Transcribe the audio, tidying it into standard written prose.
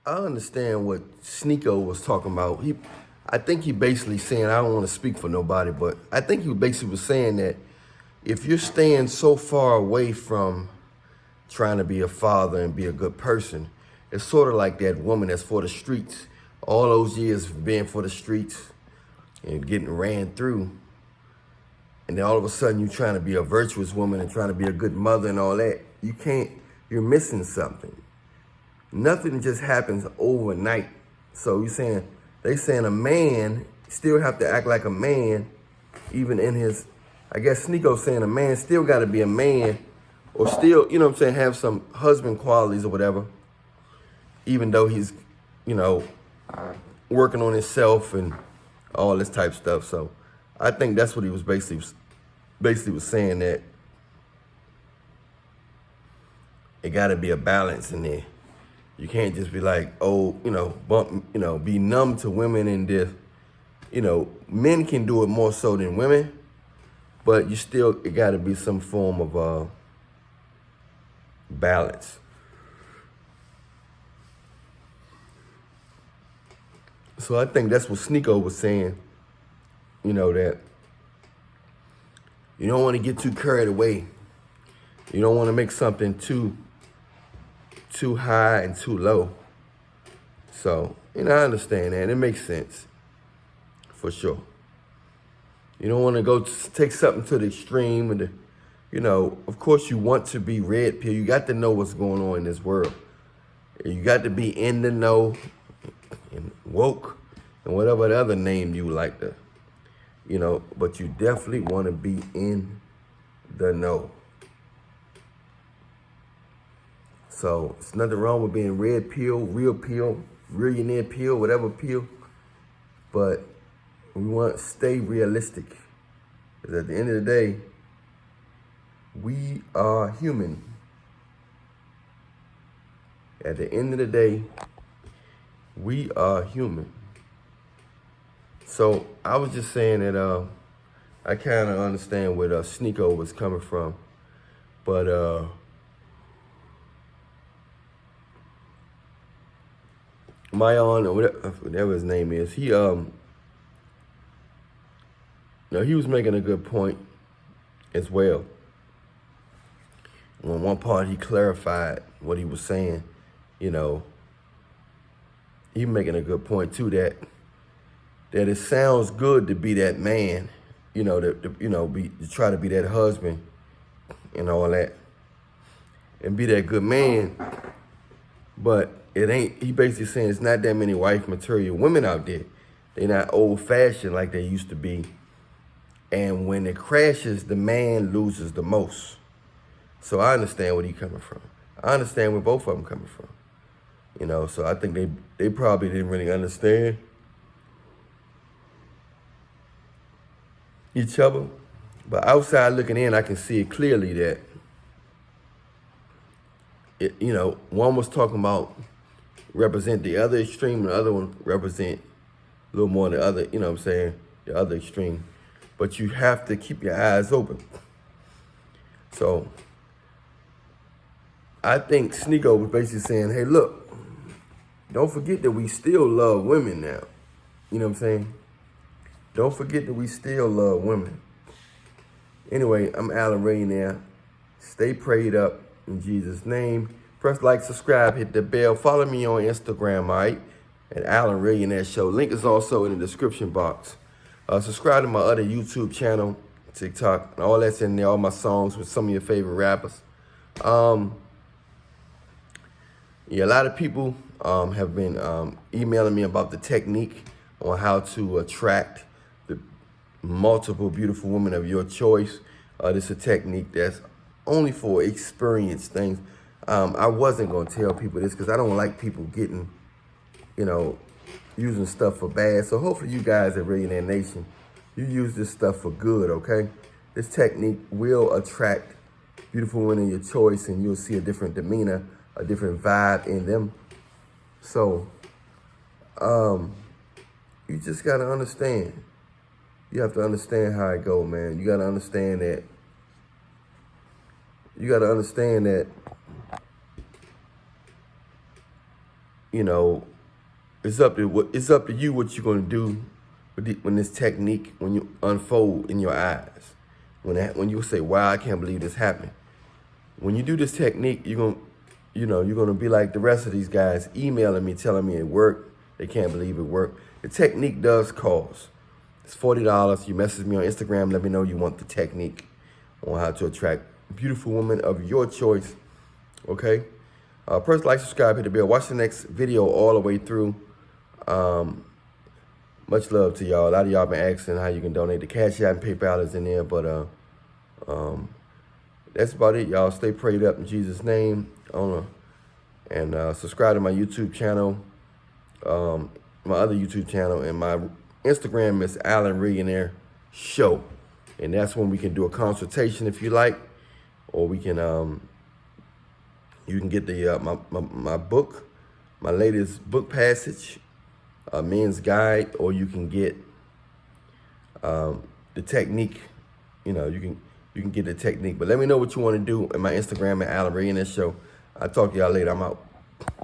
I understand what Sneako was talking about. I think he basically saying, I don't want to speak for nobody, but I think he basically was saying that if you're staying so far away from trying to be a father and be a good person, it's sort of like that woman that's for the streets. All those years of being for the streets and getting ran through. And then all of a sudden you're trying to be a virtuous woman and trying to be a good mother and all that. You can't, you're missing something. Nothing just happens overnight. So they saying a man still have to act like a man, even in his, I guess Sneako's saying a man still got to be a man, or still, you know what I'm saying, have some husband qualities or whatever, even though he's, you know, working on himself and all this type of stuff. So I think that's what he was basically was saying, that it got to be a balance in there. You can't just be like, oh, you know, be numb to women and this. You know, men can do it more so than women, but it got to be some form of balance. So I think that's what Sneako was saying, you know, that you don't want to get too carried away. You don't want to make something too high and too low. So, you know, I understand that. It makes sense, for sure. You don't want to go take something to the extreme. And, you know, of course you want to be red pill. You got to know what's going on in this world. You got to be in the know and woke and whatever the other name you like to, you know, but you definitely want to be in the know. So it's nothing wrong with being red pill, reallionaire pill, whatever pill. But we want to stay realistic. Because at the end of the day, we are human. At the end of the day, we are human. So I was just saying that I kind of understand where Sneako was coming from. But Mayon, or whatever his name is, he was making a good point as well. On one part, he clarified what he was saying. You know, he making a good point too, that it sounds good to be that man, you know, to try to be that husband and all that, and be that good man, but it ain't. He basically saying it's not that many wife material women out there. They're not old fashioned like they used to be. And when it crashes, the man loses the most. So I understand where he's coming from. I understand where both of them coming from. You know, so I think they probably didn't really understand each other. But outside looking in, I can see it clearly that, you know, one was talking about represent the other extreme, and the other one represent a little more than the other, you know what I'm saying, the other extreme. But you have to keep your eyes open. So I think Sneako was basically saying, hey, look, don't forget that we still love women now. You know what I'm saying? Don't forget that we still love women. Anyway, I'm Allan Reallionaire. Stay prayed up in Jesus' name. Press like, subscribe, hit the bell. Follow me on Instagram, all right? At Allan Reallionaire Show. Link is also in the description box. Subscribe to my other YouTube channel, TikTok, and all that's in there. All my songs with some of your favorite rappers. Yeah, a lot of people have been emailing me about the technique on how to attract the multiple beautiful women of your choice. This is a technique that's only for experienced things. I wasn't going to tell people this because I don't like people getting, you know, using stuff for bad. So hopefully you guys at Reallionaire Nation, you use this stuff for good, okay? This technique will attract beautiful women of your choice, and you'll see a different demeanor, a different vibe in them. So, you just got to understand. You have to understand how it go, man. You got to understand that. you know, it's up to you what you're gonna do when this technique, when you unfold in your eyes, when you say, wow, I can't believe this happened. When you do this technique, you're gonna be like the rest of these guys emailing me, telling me it worked. They can't believe it worked. The technique does cost. It's $40. You message me on Instagram, let me know you want the technique on how to attract beautiful women of your choice. Okay? First, like, subscribe, hit the bell. Watch the next video all the way through. Much love to y'all. A lot of y'all been asking how you can donate. The Cash App and PayPal is in there, but that's about it, y'all. Stay prayed up in Jesus' name. And subscribe to my YouTube channel, my other YouTube channel, and my Instagram is Allan Reallionaire Show. And that's when we can do a consultation if you like, or we can you can get the my book, my latest book passage, Men's Guide, or you can get the technique. You know, you can get the technique. But let me know what you want to do in my Instagram at Allan Reallionaire Show. I'll talk to y'all later. I'm out.